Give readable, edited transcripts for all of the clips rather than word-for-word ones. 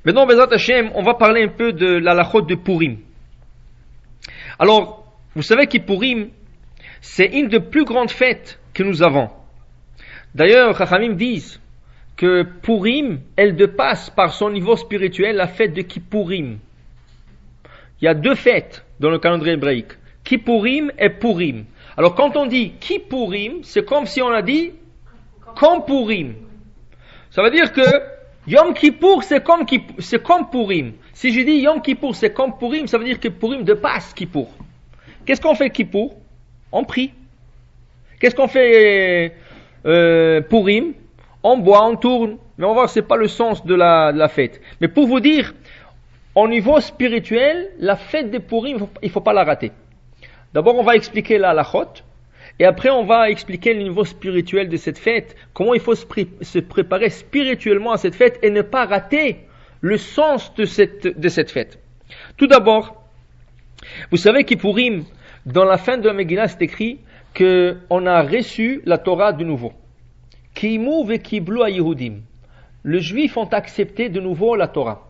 Maintenant, Bezrat Hashem, on va parler un peu de la halachot de Purim. Alors, vous savez que Purim, c'est une des plus grandes fêtes que nous avons. D'ailleurs, Chachamim disent que Purim, elle dépasse par son niveau spirituel la fête de Kippourim. Il y a deux fêtes dans le calendrier hébraïque, Kippourim et Purim. Alors quand on dit Kippourim, c'est comme si on a dit comme Purim. Ça veut dire que Yom Kippour, c'est comme Purim. Si je dis Yom Kippour, c'est comme Purim, ça veut dire que Purim dépasse Kippour. Qu'est-ce qu'on fait Kippour? On prie. Qu'est-ce qu'on fait Purim? On boit, on tourne. Mais on va voir, c'est pas le sens de la fête. Mais pour vous dire, au niveau spirituel, la fête de Purim, il faut pas la rater. D'abord, on va expliquer la halachot, et après, on va expliquer le niveau spirituel de cette fête, comment il faut se préparer spirituellement à cette fête et ne pas rater le sens de cette fête. Tout d'abord, vous savez que Purim, dans la fin de la Megillah, c'est écrit qu'on a reçu la Torah de nouveau. Kimu vekiblu haYehudim. Les Juifs ont accepté de nouveau la Torah.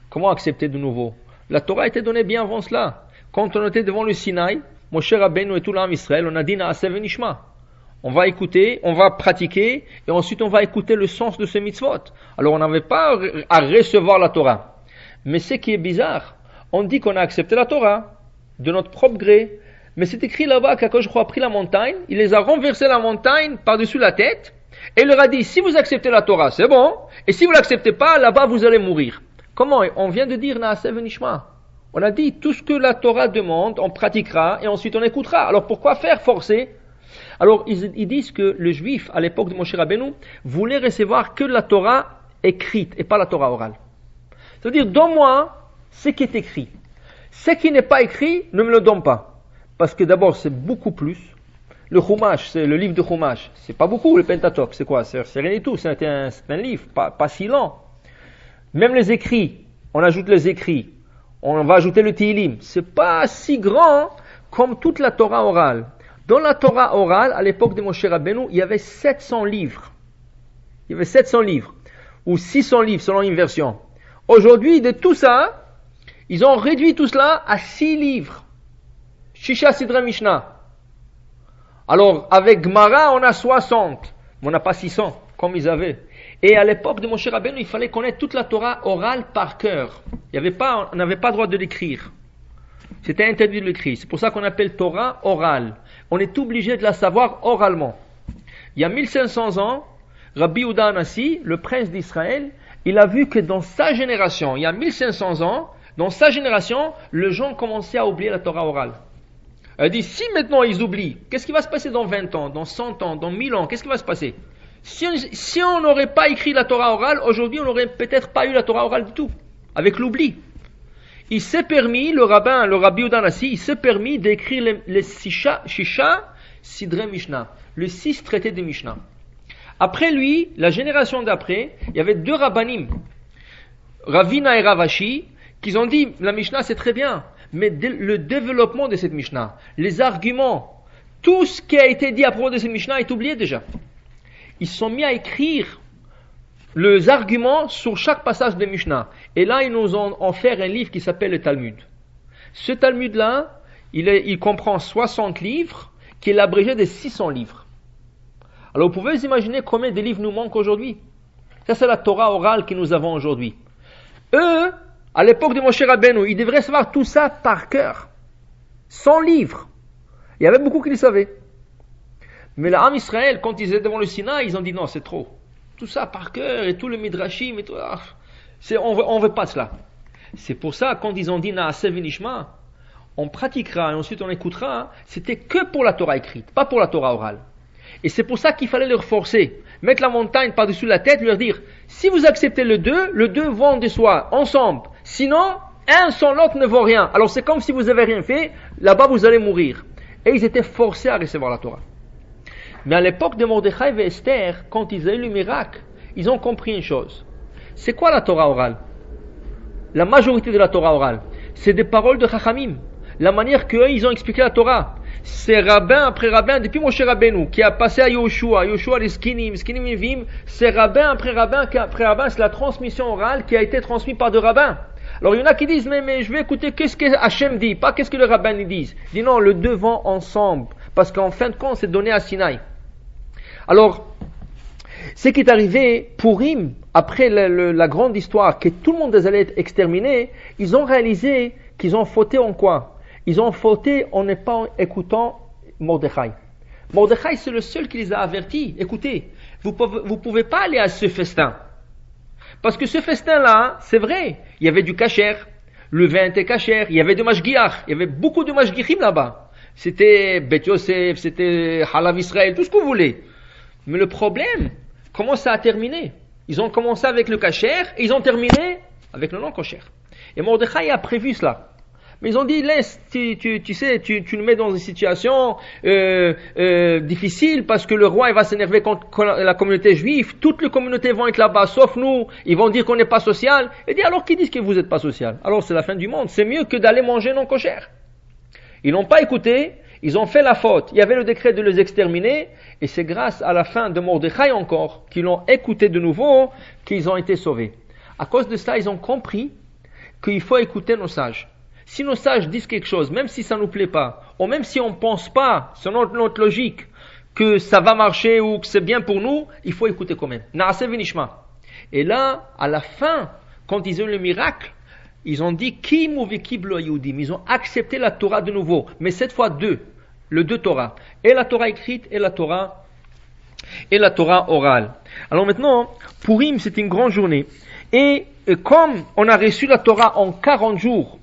Comment accepter de nouveau? La Torah a été donnée bien avant cela. Quand on était devant le Sinaï, Moshe Rabbeinu et tout l'âme Israël, on a dit Naaseh v'nishma. On va écouter, on va pratiquer, et ensuite on va écouter le sens de ce mitzvot. Alors on n'avait pas à recevoir la Torah. Mais ce qui est bizarre, on dit qu'on a accepté la Torah de notre propre gré. Mais c'est écrit là-bas qu'Akadosh Baruch Hu a pris la montagne, il les a renversé la montagne par-dessus la tête, et il leur a dit, si vous acceptez la Torah, c'est bon, et si vous ne l'acceptez pas, là-bas vous allez mourir. Comment? On vient de dire Naaseh v'nishma. On a dit, tout ce que la Torah demande, on pratiquera, et ensuite on écoutera. Alors pourquoi faire forcer? Alors ils disent que le juif, à l'époque de Moshe Rabbeinu, voulait recevoir que la Torah écrite, et pas la Torah orale. C'est-à-dire, donne-moi ce qui est écrit. Ce qui n'est pas écrit, ne me le donne pas. Parce que d'abord, c'est beaucoup plus. Le Chumash, c'est le livre de Chumash. C'est pas beaucoup, le Pentateuch. C'est quoi? C'est rien du tout. C'est un livre, pas si lent. Même les écrits, on ajoute les écrits. On va ajouter le Tehillim. C'est pas si grand comme toute la Torah orale. Dans la Torah orale, à l'époque de Moshe Rabbeinu, il y avait 700 livres. Il y avait 700 livres. Ou 600 livres, selon une version. Aujourd'hui, de tout ça, ils ont réduit tout cela à 6 livres. Shisha Sidra Mishnah. Alors, avec Gemara, on a 60. Mais on n'a pas 600, comme ils avaient. Et à l'époque de Moshe Rabbeinu, il fallait connaître toute la Torah orale par cœur. On n'avait pas le droit de l'écrire. C'était interdit de l'écrire. C'est pour ça qu'on appelle Torah orale. On est obligé de la savoir oralement. Il y a 1500 ans, Rabbi Yehuda Hanassi, le prince d'Israël, il a vu que dans sa génération, il y a 1500 ans, dans sa génération, les gens commençaient à oublier la Torah orale. Elle dit, si maintenant ils oublient, qu'est-ce qui va se passer dans 20 ans, dans 100 ans, dans 1000 ans? Qu'est-ce qui va se passer? Si on n'aurait pas écrit la Torah orale, aujourd'hui on n'aurait peut-être pas eu la Torah orale du tout, avec l'oubli. Il s'est permis, le Rabbi Yehuda Hanassi, il s'est permis d'écrire les Shisha Sidrei Mishnah, les 6 traités de Mishnah. Après lui, la génération d'après, il y avait 2 rabbanim, Ravina et Ravashi, qui ont dit, la Mishnah c'est très bien, mais le développement de cette Mishnah, les arguments, tout ce qui a été dit à propos de cette Mishnah est oublié déjà. Ils se sont mis à écrire les arguments sur chaque passage de Mishnah. Et là, ils nous ont offert un livre qui s'appelle le Talmud. Ce Talmud-là, il comprend 60 livres, qui est l'abrégé de 600 livres. Alors, vous pouvez vous imaginer combien de livres nous manquent aujourd'hui? Ça, c'est la Torah orale que nous avons aujourd'hui. Eux, à l'époque de Moshe Rabbeinu, ils devraient savoir tout ça par cœur. 100 livres. Il y avait beaucoup qui le savaient. Mais l'âme Israël, quand ils étaient devant le Sinaï, ils ont dit non, c'est trop. Tout ça par cœur, et tout le Midrashim, et tout. On veut pas cela. C'est pour ça, quand ils ont dit Naaseh v'nishma, on pratiquera et ensuite on écoutera, c'était que pour la Torah écrite, pas pour la Torah orale. Et c'est pour ça qu'il fallait leur forcer, mettre la montagne par-dessus la tête, leur dire, si vous acceptez le deux vont de soi, ensemble. Sinon, un sans l'autre ne vaut rien. Alors c'est comme si vous avez rien fait, là-bas vous allez mourir. Et ils étaient forcés à recevoir la Torah. Mais à l'époque de Mordechai et Esther, quand ils ont eu le miracle, ils ont compris une chose. C'est quoi la Torah orale? La majorité de la Torah orale, c'est des paroles de Chachamim. La manière qu'eux, ils ont expliqué la Torah. c'est rabbin après rabbin, depuis Moshe Rabbeinu, qui a passé à Yoshua les skinim Vim, c'est rabbin après rabbin, c'est la transmission orale qui a été transmise par des rabbins. Alors il y en a qui disent, mais je vais écouter qu'est-ce que Hachem dit, pas qu'est-ce que le rabbin dit. Il dit non, le deux vont ensemble, parce qu'en fin de compte, c'est donné à Sinaï. Alors, ce qui est arrivé, Purim, après la grande histoire, que tout le monde allait être exterminé, ils ont réalisé qu'ils ont fauté en quoi? Ils ont fauté en ne pas écoutant Mordechai. Mordechai, c'est le seul qui les a avertis. Écoutez, vous pouvez pas aller à ce festin. Parce que ce festin-là, c'est vrai, il y avait du kasher, le vin était kasher, il y avait de mashgiach, il y avait beaucoup de mashgichim là-bas. C'était Bet Yosef, c'était Halav Israël, tout ce que vous voulez. Mais le problème, comment ça a terminé? Ils ont commencé avec le kasher et ils ont terminé avec le non-kasher. Et Mordechai a prévu cela. Mais ils ont dit, laisse, tu nous mets dans une situation difficile parce que le roi il va s'énerver contre la communauté juive, toute la communauté vont être là-bas, sauf nous, ils vont dire qu'on n'est pas social. Et dit, alors qui disent que vous n'êtes pas social? Alors c'est la fin du monde, c'est mieux que d'aller manger non kosher. Ils n'ont pas écouté, ils ont fait la faute. Il y avait le décret de les exterminer, et c'est grâce à la fin de Mordechai encore, qu'ils l'ont écouté de nouveau, qu'ils ont été sauvés. À cause de ça, ils ont compris qu'il faut écouter nos sages. Si nos sages disent quelque chose, même si ça ne nous plaît pas, ou même si on ne pense pas, selon notre logique, que ça va marcher ou que c'est bien pour nous, il faut écouter quand même. Naaseh v'nishma. Et là, à la fin, quand ils ont eu le miracle, ils ont dit Ki muvekib lo yudim. Ils ont accepté la Torah de nouveau, mais cette fois deux Torah, et la Torah écrite et la Torah orale. Alors maintenant, Purim, c'est une grande journée. Et comme on a reçu la Torah en 40 jours,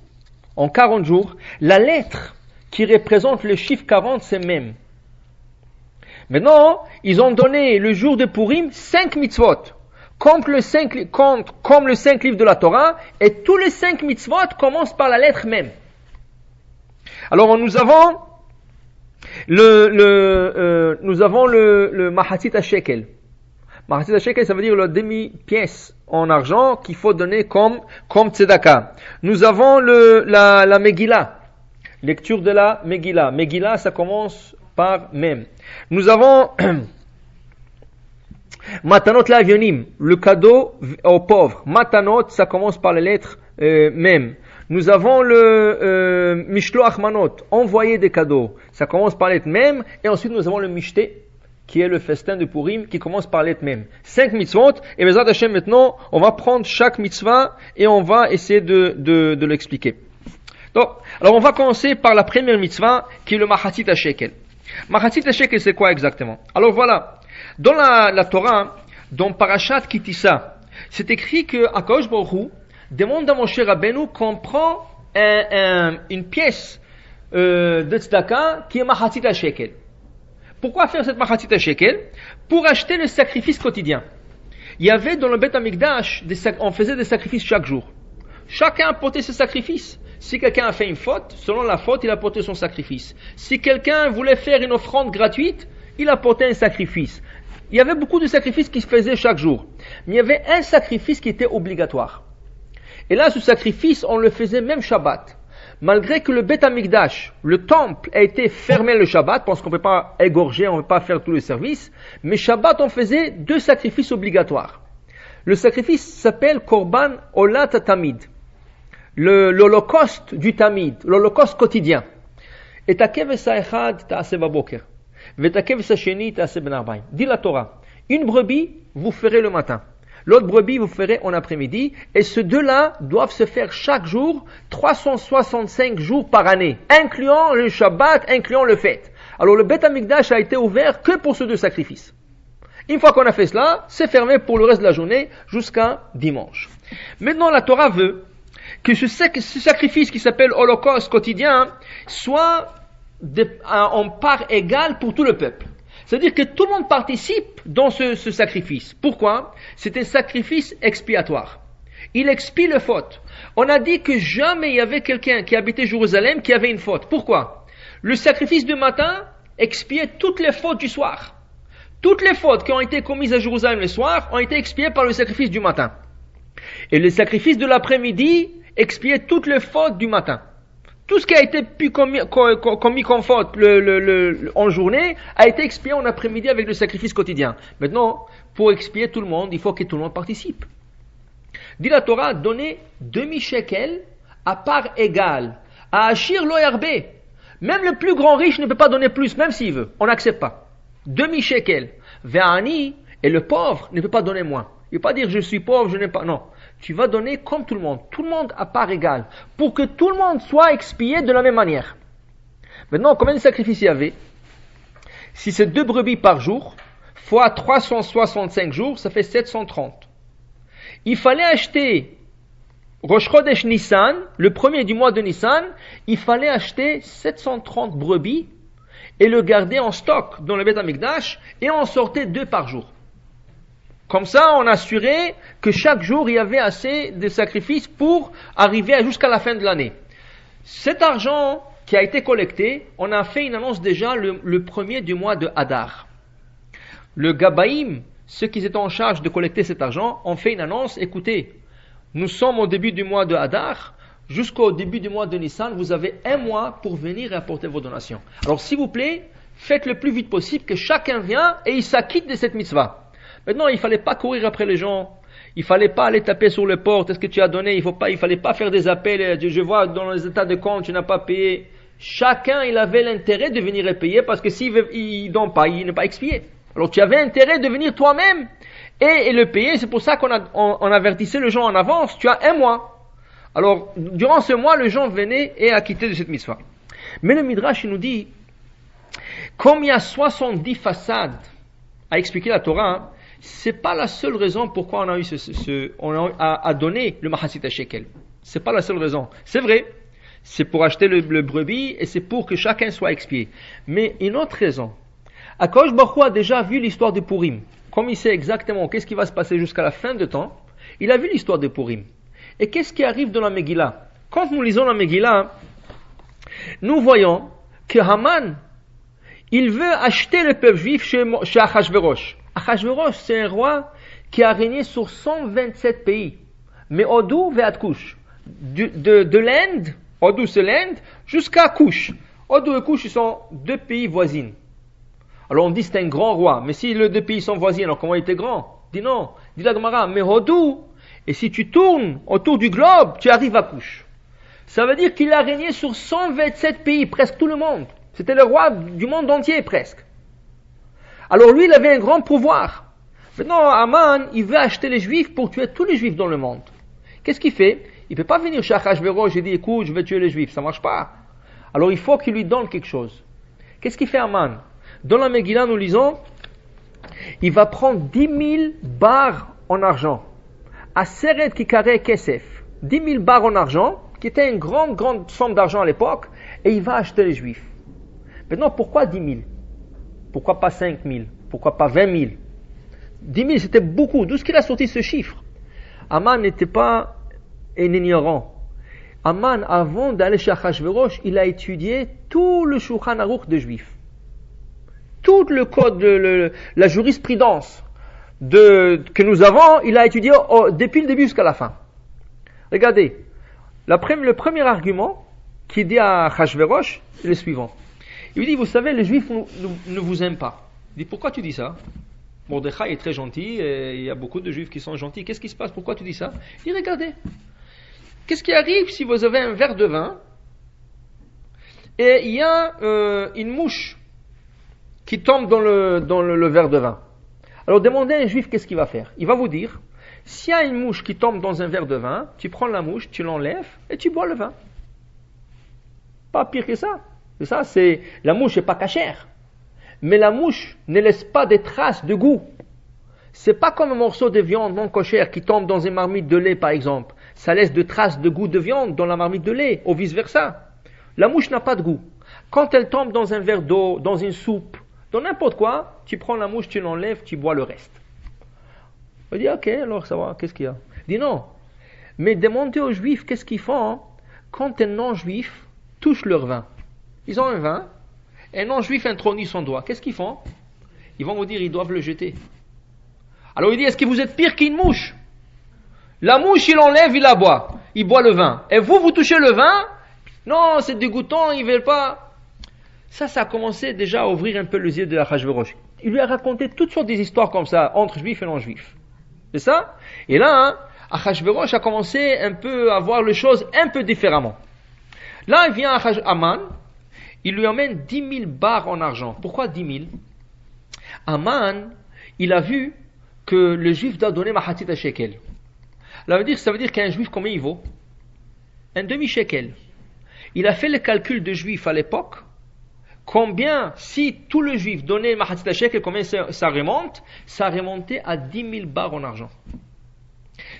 la lettre qui représente le chiffre 40, c'est même. Maintenant, ils ont donné le jour de Purim 5 mitzvot, comme le 5 livres de la Torah, et tous les 5 mitzvot commencent par la lettre même. Alors nous avons le Mahatzit HaShekel. Mahatzit HaShekel, ça veut dire la demi-pièce en argent qu'il faut donner comme tzedaka. Nous avons la Megillah, lecture de la Megillah. Megillah, ça commence par même. Nous avons Matanot l'avionim, le cadeau aux pauvres. Matanot, ça commence par les lettres même. Nous avons le Mishloach Manot, envoyer des cadeaux. Ça commence par les lettres même. Et ensuite, nous avons le Mishté, qui est le festin de Purim, qui commence par lettre même. 5 mitzvot, et Bezrat Hashem maintenant, on va prendre chaque mitzvah et on va essayer de l'expliquer. Donc, alors on va commencer par la première mitzvah, qui est le Mahatzit HaShekel. Mahatzit HaShekel, c'est quoi exactement? Alors voilà, dans la Torah, dans Parashat Kitissa, c'est écrit que Akadosh Baruch Hu demande à Moshe Rabbeinu qu'on prend une pièce de tzedaka qui est Mahatzit HaShekel. Pourquoi faire cette Mahatzit HaShekel? Pour acheter le sacrifice quotidien. Il y avait dans le Beth Amikdash, on faisait des sacrifices chaque jour. Chacun apportait ses sacrifices. Si quelqu'un a fait une faute, selon la faute, il apportait son sacrifice. Si quelqu'un voulait faire une offrande gratuite, il apportait un sacrifice. Il y avait beaucoup de sacrifices qui se faisaient chaque jour. Mais il y avait un sacrifice qui était obligatoire. Et là, ce sacrifice, on le faisait même Shabbat. Malgré que le Beth Amikdash, le temple, a été fermé le Shabbat, parce qu'on ne peut pas égorger, on ne peut pas faire tous les services, mais Shabbat, on faisait 2 sacrifices obligatoires. Le sacrifice s'appelle Korban Olat Tamid, l'holocauste du Tamid, l'holocauste quotidien. Et Takevesa Echad Ta'aseh Baboker, Vetakevesa Sheni Ta'aseh Ben Arbaim. Dit la Torah, une brebis, vous ferez le matin. L'autre brebis, vous ferez en après-midi. Et ces deux-là doivent se faire chaque jour, 365 jours par année, incluant le Shabbat, incluant le fête. Alors le Beth Amikdash a été ouvert que pour ces 2 sacrifices. Une fois qu'on a fait cela, c'est fermé pour le reste de la journée jusqu'à dimanche. Maintenant, la Torah veut que ce sacrifice qui s'appelle holocauste quotidien soit en part égale pour tout le peuple. C'est-à-dire que tout le monde participe dans ce sacrifice. Pourquoi? C'est un sacrifice expiatoire. Il expie les fautes. On a dit que jamais il y avait quelqu'un qui habitait Jérusalem qui avait une faute. Pourquoi? Le sacrifice du matin expiait toutes les fautes du soir. Toutes les fautes qui ont été commises à Jérusalem le soir ont été expiées par le sacrifice du matin. Et le sacrifice de l'après-midi expiait toutes les fautes du matin. Tout ce qui a été commis comme faute en journée a été expié en après-midi avec le sacrifice quotidien. Maintenant, pour expier tout le monde, il faut que tout le monde participe. Dit la Torah, donnez demi-shekel à part égale. À Achir lo yarbe. Même le plus grand riche ne peut pas donner plus, même s'il veut. On n'accepte pas. Demi-shekel. Ve'ani, et le pauvre ne peut pas donner moins. Il ne peut pas dire je suis pauvre, je n'ai pas. Non. Tu vas donner comme tout le monde. Tout le monde à part égale. Pour que tout le monde soit expié de la même manière. Maintenant, combien de sacrifices il y avait? Si c'est 2 brebis par jour, fois 365 jours, ça fait 730. Il fallait acheter Rosh Chodesh Nissan, le premier du mois de Nissan, il fallait acheter 730 brebis et le garder en stock dans le Beth Amikdash et en sortait 2 par jour. Comme ça, on assurait que chaque jour, il y avait assez de sacrifices pour arriver jusqu'à la fin de l'année. Cet argent qui a été collecté, on a fait une annonce déjà le premier du mois de Hadar. Le Gabaïm, ceux qui étaient en charge de collecter cet argent, ont fait une annonce, écoutez, nous sommes au début du mois de Hadar, jusqu'au début du mois de Nissan, vous avez 1 mois pour venir et apporter vos donations. Alors s'il vous plaît, faites le plus vite possible que chacun vienne et il s'acquitte de cette mitzvah. Maintenant, il ne fallait pas courir après les gens, il ne fallait pas aller taper sur les portes, est-ce que tu as donné, il ne fallait pas faire des appels, je vois dans les états de compte, tu n'as pas payé. Chacun, il avait l'intérêt de venir et payer parce que s'il ne donne pas, il n'est pas expié. Alors tu avais intérêt de venir toi-même et le payer, c'est pour ça qu'on avertissait les gens en avance, tu as 1 mois. Alors, durant ce mois, les gens venaient et acquittaient de cette mitzvah. Mais le Midrash, il nous dit, comme il y a 70 façades à expliquer la Torah, hein, c'est pas la seule raison pourquoi on a eu on a donné le Mahasit Shekel. C'est pas la seule raison. C'est vrai, c'est pour acheter le brebis et c'est pour que chacun soit expié. Mais une autre raison, Akadosh Baruch Hu a déjà vu l'histoire de Purim. Comme il sait exactement qu'est-ce qui va se passer jusqu'à la fin de temps, il a vu l'histoire de Purim. Et qu'est-ce qui arrive dans la Megillah? Quand nous lisons la Megillah, nous voyons que Haman, il veut acheter le peuple juif chez Achashverosh. Achashverosh, c'est un roi qui a régné sur 127 pays. Mais Odou vers Kush. De l'Inde, Odou c'est l'Inde, jusqu'à Kush. Odou et Kush, ils sont 2 pays voisins. Alors on dit c'est un grand roi, mais si les 2 pays sont voisins, alors comment il était grand? Dis non, dit la Gemara, mais Odou, et si tu tournes autour du globe, tu arrives à Kush. Ça veut dire qu'il a régné sur 127 pays, presque tout le monde. C'était le roi du monde entier presque. Alors lui, il avait un grand pouvoir. Maintenant, Haman, il veut acheter les juifs pour tuer tous les juifs dans le monde. Qu'est-ce qu'il fait? Il ne peut pas venir chez Achashverosh et dire, écoute, je vais tuer les juifs. Ça ne marche pas. Alors il faut qu'il lui donne quelque chose. Qu'est-ce qu'il fait Haman? Dans la Megillah, nous lisons, il va prendre 10 000 bars en argent. Aseret kikare kesef. 10 000 bars en argent, qui était une grande somme d'argent à l'époque, et il va acheter les juifs. Maintenant, pourquoi 10 000? Pourquoi pas 5 000? Pourquoi pas 20 000? 10 000, c'était beaucoup. D'où est-ce qu'il a sorti ce chiffre? Haman n'était pas un ignorant. Haman, avant d'aller chez Achashverosh, il a étudié tout le Shulchan Aruch des Juifs. Tout le code, la jurisprudence que nous avons, il a étudié depuis le début jusqu'à la fin. Regardez, le premier argument qu'il dit à Achashverosh, c'est le suivant. Il lui dit, vous savez, les Juifs ne vous aiment pas. Il dit, pourquoi tu dis ça? Mordechai est très gentil, et il y a beaucoup de Juifs qui sont gentils. Qu'est-ce qui se passe? Pourquoi tu dis ça? Il dit, regardez, qu'est-ce qui arrive si vous avez un verre de vin et il y a une mouche qui tombe dans le verre de vin? Alors demandez à un Juif qu'est-ce qu'il va faire. Il va vous dire, s'il y a une mouche qui tombe dans un verre de vin, tu prends la mouche, tu l'enlèves et tu bois le vin. Pas pire que ça. Et ça, la mouche n'est pas cachère. Mais la mouche ne laisse pas des traces de goût. C'est pas comme un morceau de viande non cochère qui tombe dans une marmite de lait, par exemple. Ça laisse des traces de goût de viande dans la marmite de lait, ou vice versa. La mouche n'a pas de goût. Quand elle tombe dans un verre d'eau, dans une soupe, dans n'importe quoi, tu prends la mouche, tu l'enlèves, tu bois le reste. On dit, ok, alors ça va, qu'est-ce qu'il y a? Il dit non. Mais demandez aux Juifs qu'est-ce qu'ils font quand un non-juif touche leur vin. Ils ont un vin, un non-juif intronie son doigt. Qu'est-ce qu'ils font? Ils vont vous dire, ils doivent le jeter. Alors il dit, est-ce que vous êtes pire qu'une mouche? La mouche, il enlève, il la boit. Il boit le vin. Et vous touchez le vin, Non, c'est dégoûtant, ils veulent pas. Ça a commencé déjà à ouvrir un peu les yeux de Achashverosh. Il lui a raconté toutes sortes d'histoires comme ça, entre juifs et non-juifs. C'est ça? Et là, Achashverosh a commencé un peu à voir les choses un peu différemment. Là, il vient Aman, il lui emmène 10 000 bars en argent. Pourquoi 10 000? Aman, il a vu que le juif doit donner Mahatit à shekel. Ça veut dire qu'un juif, combien il vaut? Un demi-shekel. Il a fait le calcul de juifs à l'époque. Combien, si tout le juif donnait Mahatit à shekel, combien ça remonte? Ça remontait à 10 000 bars en argent.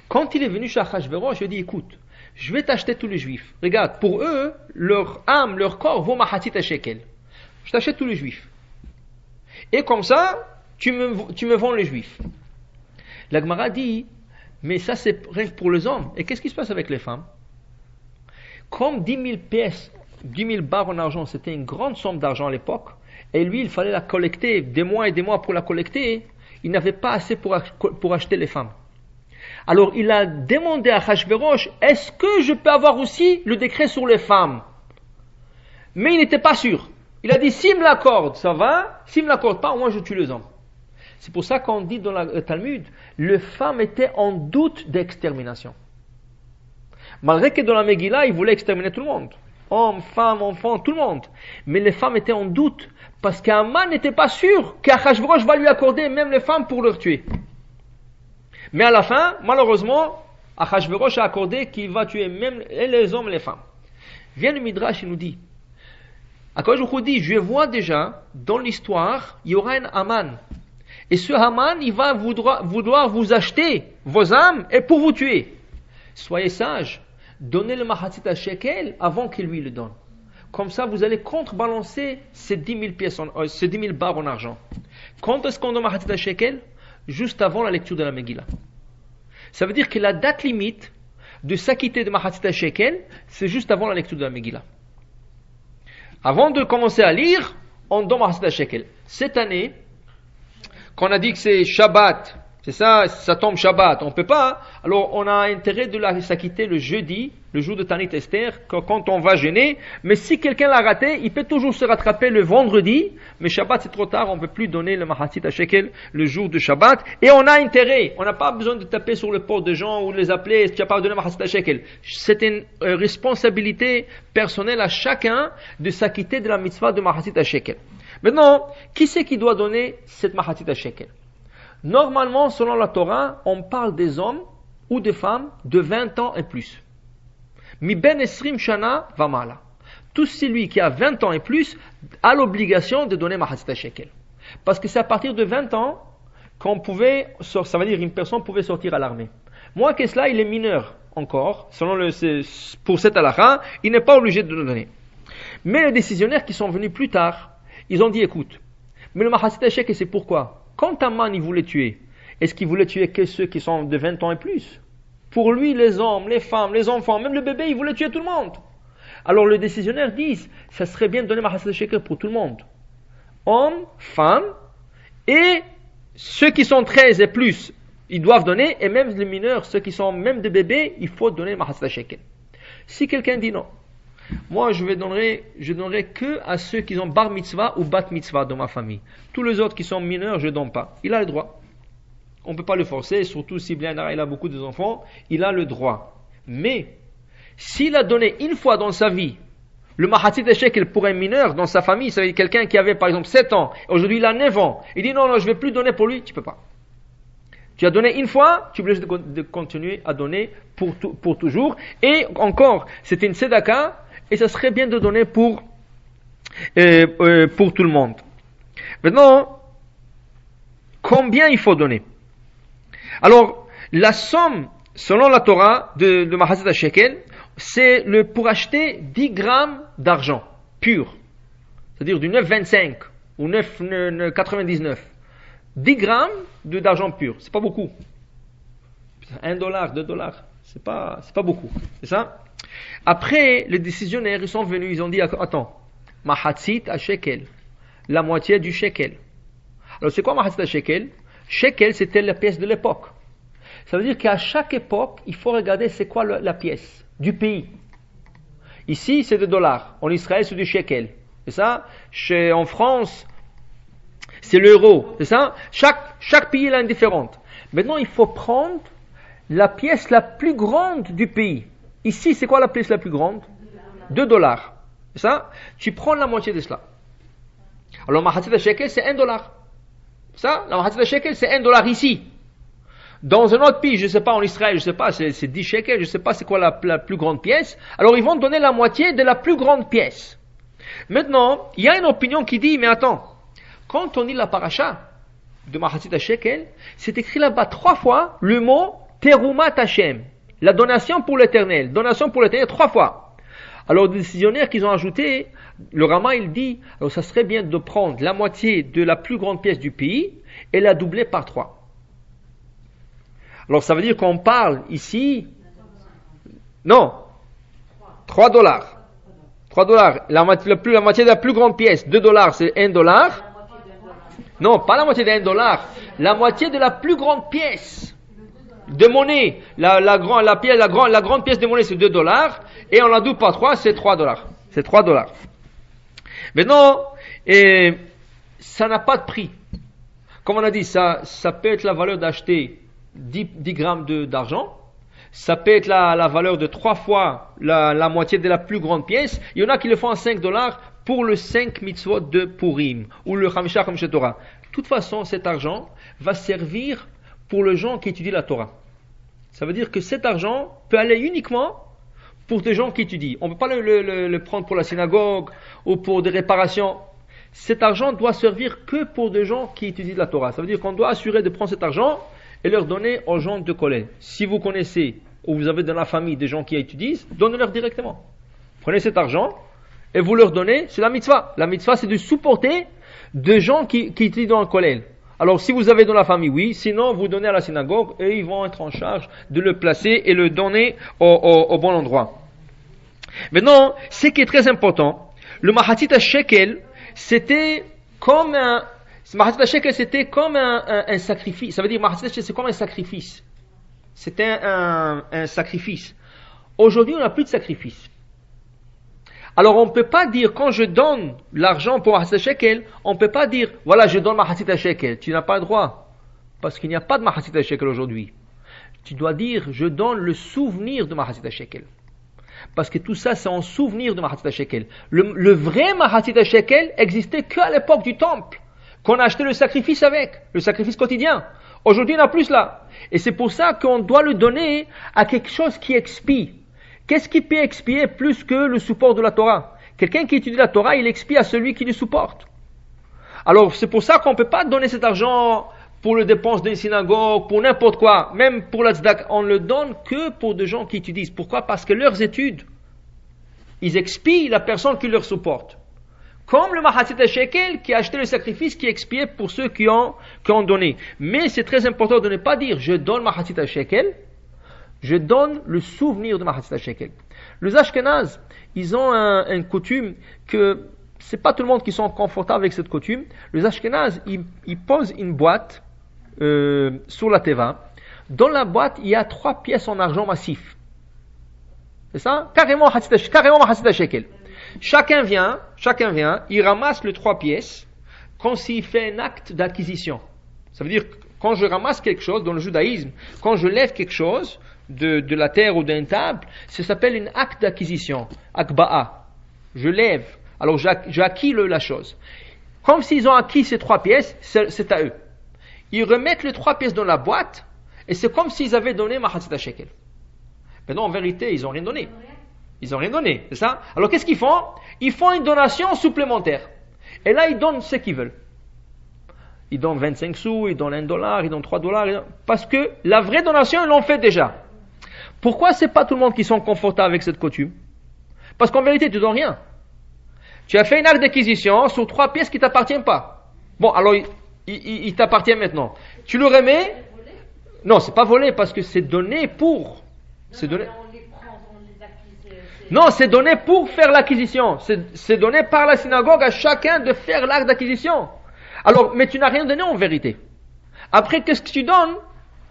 Quand il est venu chez Achashverosh, je lui ai dit, écoute, je vais t'acheter tous les juifs. Regarde, pour eux, leur âme, leur corps vaut Mahatit à shekel. Je t'achète tous les juifs. Et comme ça, tu me vends les juifs. La Gemara dit, mais ça c'est rien que pour les hommes. Et qu'est-ce qui se passe avec les femmes? Comme 10 000 pièces, 10 000 bars en argent, c'était une grande somme d'argent à l'époque, et lui, il fallait la collecter, des mois et des mois pour la collecter, il n'avait pas assez pour acheter les femmes. Alors, il a demandé à Achashverosh, est-ce que je peux avoir aussi le décret sur les femmes? Mais il n'était pas sûr. Il a dit, s'il me l'accorde, ça va. S'il ne me l'accorde pas, moi je tue les hommes. C'est pour ça qu'on dit dans le Talmud, les femmes étaient en doute d'extermination. Malgré que dans la Megillah, il voulait exterminer tout le monde. Hommes, femmes, enfants, tout le monde. Mais les femmes étaient en doute, parce qu'Aman n'était pas sûr qu'Achashverosh va lui accorder même les femmes pour leur tuer. Mais à la fin, malheureusement, Achashverosh a accordé qu'il va tuer même les hommes et les femmes. Vient le Midrash, il nous dit, Akadosh dit, je vois déjà, dans l'histoire, il y aura un Haman. Et ce Haman, il va vouloir vous acheter vos âmes et pour vous tuer. Soyez sages, donnez le Mahatit à shekel avant qu'il lui le donne. Comme ça, vous allez contrebalancer ces 10 000 bars en argent. Quand est-ce qu'on donne Mahatit à shekel? Juste avant la lecture de la Megillah. Ça veut dire que la date limite de s'acquitter de Mahatit à shekel, c'est juste avant la lecture de la Megillah. Avant de commencer à lire, on donne Mahatit à shekel. Cette année, qu'on a dit que c'est Shabbat, c'est ça, ça tombe Shabbat, on peut pas, alors on a intérêt de s'acquitter le jeudi, le jour de Tanit Esther, quand on va gêner, mais si quelqu'un l'a raté, il peut toujours se rattraper le vendredi, mais Shabbat c'est trop tard, on ne peut plus donner le Mahatit à shekel le jour de Shabbat, et on a intérêt, on n'a pas besoin de taper sur le porte de gens ou de les appeler, tu n'as pas donné Mahatit à shekel. C'est une responsabilité personnelle à chacun de s'acquitter de la mitzvah de Mahatit à shekel. Maintenant, qui c'est qui doit donner cette Mahatit à shekel? Normalement, selon la Torah, on parle des hommes ou des femmes de 20 ans et plus. Mi ben esrim shana vamala. Tout celui qui a 20 ans et plus a l'obligation de donner Mahatit à shekel. Parce que c'est à partir de 20 ans qu'on pouvait, ça veut dire une personne pouvait sortir à l'armée. Moi, que cela, il est mineur encore, pour cette halakha, il n'est pas obligé de le donner. Mais les décisionnaires qui sont venus plus tard, ils ont dit, écoute, mais le Mahatit à shekel, c'est pourquoi? Quand Haman il voulait tuer, est-ce qu'il voulait tuer que ceux qui sont de 20 ans et plus? Pour lui, les hommes, les femmes, les enfants, même le bébé, il voulait tuer tout le monde. Alors les décisionnaires disent, ça serait bien de donner Mahatit à shekel pour tout le monde. Hommes, femmes, et ceux qui sont 13 et plus, ils doivent donner, et même les mineurs, ceux qui sont même des bébés, il faut donner Mahatit à shekel. Si quelqu'un dit non, moi je donnerai que à ceux qui ont bar mitzvah ou bat mitzvah dans ma famille. Tous les autres qui sont mineurs, je ne donne pas. Il a le droit. On ne peut pas le forcer, surtout si il a beaucoup d'enfants, il a le droit. Mais, s'il a donné une fois dans sa vie le Mahatit à shekel pour un mineur dans sa famille, ça veut dire quelqu'un qui avait par exemple 7 ans, aujourd'hui il a 9 ans, il dit non, je ne vais plus donner pour lui, tu ne peux pas. Tu as donné une fois, tu es obligé de continuer à donner pour toujours. Et encore, c'était une tzedaka, et ça serait bien de donner pour tout le monde. Maintenant, combien il faut donner? Alors, la somme, selon la Torah, de Mahatit à shekel, c'est pour acheter 10 grammes d'argent pur. C'est-à-dire du 9,25 ou 9,99. 10 grammes d'argent pur, c'est pas beaucoup. $1, $2, c'est pas beaucoup. C'est ça? Après, les décisionnaires, ils sont venus, ils ont dit, attends, Mahatit à shekel, la moitié du shekel. Alors, c'est quoi Mahatit à shekel? Shekel, c'était la pièce de l'époque. Ça veut dire qu'à chaque époque, il faut regarder c'est quoi la pièce du pays. Ici, c'est des dollars. En Israël, c'est du shekel. C'est ça? En France, c'est l'euro. C'est ça? Chaque pays est indifférente. Maintenant, il faut prendre la pièce la plus grande du pays. Ici, c'est quoi la pièce la plus grande? 2 dollars. C'est ça? Tu prends la moitié de cela. Alors, Mahatzit shekel, c'est 1 dollar. Ça? La Mahatzit shekel, c'est 1 dollar ici. Dans un autre pays, je ne sais pas, en Israël, je ne sais pas, c'est 10 shekels, je ne sais pas c'est quoi la plus grande pièce. Alors, ils vont donner la moitié de la plus grande pièce. Maintenant, il y a une opinion qui dit, mais attends, quand on lit la paracha de Mahatzit shekel, c'est écrit là-bas 3 fois le mot Terumat Hashem, la donation pour l'éternel, 3 fois. Alors, les décisionnaires qu'ils ont ajouté, le Rama, il dit, alors ça serait bien de prendre la moitié de la plus grande pièce du pays et la doubler par 3. Alors ça veut dire qu'on parle ici, non, 3 dollars. 3 dollars. La moitié de la plus grande pièce, 2 dollars, c'est 1 dollar. Non, pas la moitié de 1 dollar. La moitié de la plus grande pièce de monnaie. La grande pièce de monnaie, c'est 2 dollars. Et on la double par 3, c'est 3 dollars. C'est 3 dollars. Maintenant, ça n'a pas de prix. Comme on a dit, ça peut être la valeur d'acheter 10 grammes d'argent. Ça peut être la valeur de 3 fois la moitié de la plus grande pièce. Il y en a qui le font à 5 dollars pour le 5 mitzvot de Purim ou le Chamisha Chamisha Torah. De toute façon, cet argent va servir pour les gens qui étudient la Torah. Ça veut dire que cet argent peut aller uniquement pour des gens qui étudient. On ne peut pas le prendre pour la synagogue ou pour des réparations. Cet argent doit servir que pour des gens qui étudient la Torah. Ça veut dire qu'on doit assurer de prendre cet argent et leur donner aux gens de collège. Si vous connaissez ou vous avez dans la famille des gens qui étudient, donnez-leur directement. Prenez cet argent et vous leur donnez, c'est la mitzvah. La mitzvah, c'est de supporter des gens qui étudient dans le collège. Alors, si vous avez dans la famille, oui. Sinon, vous donnez à la synagogue et ils vont être en charge de le placer et le donner au bon endroit. Maintenant, ce qui est très important, le Mahatzit shekel, c'était comme un sacrifice. Ça veut dire Mahatzit shekel, c'est comme un sacrifice. C'était un sacrifice. Aujourd'hui, on n'a plus de sacrifice. Alors, on ne peut pas dire, quand je donne l'argent pour Mahatzit shekel, on ne peut pas dire, voilà, je donne Mahatzit shekel. Tu n'as pas le droit. Parce qu'il n'y a pas de Mahatzit shekel aujourd'hui. Tu dois dire, je donne le souvenir de Mahatzit shekel. Parce que tout ça, c'est en souvenir de Mahatzit shekel. Le vrai Mahatzit shekel existait qu'à l'époque du temple, qu'on a acheté le sacrifice avec, le sacrifice quotidien. Aujourd'hui, on n'a plus cela. Et c'est pour ça qu'on doit le donner à quelque chose qui expie. Qu'est-ce qui peut expier plus que le support de la Torah? Quelqu'un qui étudie la Torah, il expie à celui qui le supporte. Alors, c'est pour ça qu'on ne peut pas donner cet argent pour les dépenses d'une synagogue, pour n'importe quoi, même pour la tzedaka. On ne le donne que pour des gens qui étudient. Pourquoi? Parce que leurs études, ils expient la personne qui leur supporte. Comme le Mahatzit shekel qui a acheté le sacrifice qui expiait pour ceux qui ont donné. Mais c'est très important de ne pas dire je donne Mahatzit shekel, je donne le souvenir de Mahatzit shekel. Les Ashkenazes, ils ont une coutume que c'est pas tout le monde qui sont confortables avec cette coutume. Les Ashkenazes, ils posent une boîte sur la teva. Dans la boîte, il y a 3 pièces en argent massif. C'est ça? Carrément Mahatzit shekel. Chacun vient, il ramasse les 3 pièces comme s'il fait un acte d'acquisition. Ça veut dire que quand je ramasse quelque chose dans le judaïsme, quand je lève quelque chose de la terre ou d'une table, ça s'appelle un acte d'acquisition, akba'a. Je lève, alors j'ai acquis la chose. Comme s'ils ont acquis ces 3 pièces, c'est à eux. Ils remettent les 3 pièces dans la boîte et c'est comme s'ils avaient donné Mahatzit shekel. Mais non, en vérité, ils n'ont rien donné. Ils n'ont rien donné, c'est ça? Alors qu'est-ce qu'ils font? Ils font une donation supplémentaire. Et là, ils donnent ce qu'ils veulent. Ils donnent 25 sous, ils donnent 1 dollar, ils donnent 3 dollars. Parce que la vraie donation, ils l'ont fait déjà. Pourquoi c'est pas tout le monde qui sont confortables avec cette coutume? Parce qu'en vérité, tu ne donnes rien. Tu as fait une acte d'acquisition sur 3 pièces qui ne t'appartiennent pas. Bon, alors, il t'appartient maintenant. Tu le remets? Non, c'est pas volé parce que c'est donné pour. C'est donné. Non, c'est donné pour faire l'acquisition. C'est donné par la synagogue à chacun de faire l'acte d'acquisition. Alors, mais tu n'as rien donné en vérité. Après, qu'est-ce que tu donnes?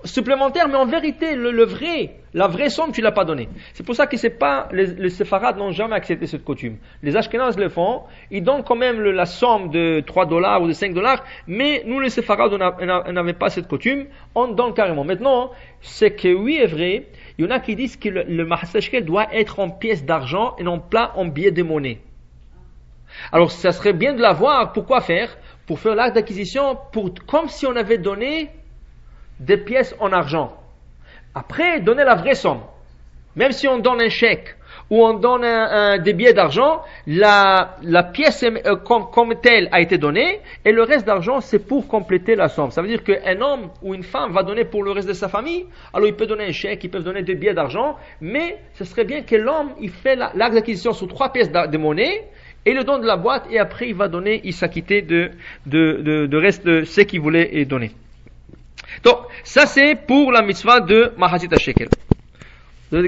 Supplémentaire, mais en vérité, le vrai La vraie somme, tu l'as pas donnée. C'est pour ça que c'est pas, les séfarades n'ont jamais accepté cette coutume. Les Ashkénazes le font, ils donnent quand même la somme de $3 ou de $5, mais nous les séfarades, on n'avait pas cette coutume, on donne carrément. Maintenant, c'est que oui est vrai, il y en a qui disent que le Mahaseh Shekel doit être en pièces d'argent et non pas en billets de monnaie. Alors, ça serait bien de l'avoir, pourquoi faire? Pour faire l'acte d'acquisition, comme si on avait donné des pièces en argent. Après, donner la vraie somme. Même si on donne un chèque ou on donne des billets d'argent, la pièce comme telle a été donnée et le reste d'argent, c'est pour compléter la somme. Ça veut dire qu'un homme ou une femme va donner pour le reste de sa famille, alors il peut donner un chèque, il peut donner des billets d'argent, mais ce serait bien que l'homme, il fait l'acte d'acquisition sur 3 pièces de monnaie et le don de la boîte et après il s'acquitter de reste de ce qu'il voulait donner. Donc, ça c'est pour la mitzvah de Mahasita Shekel.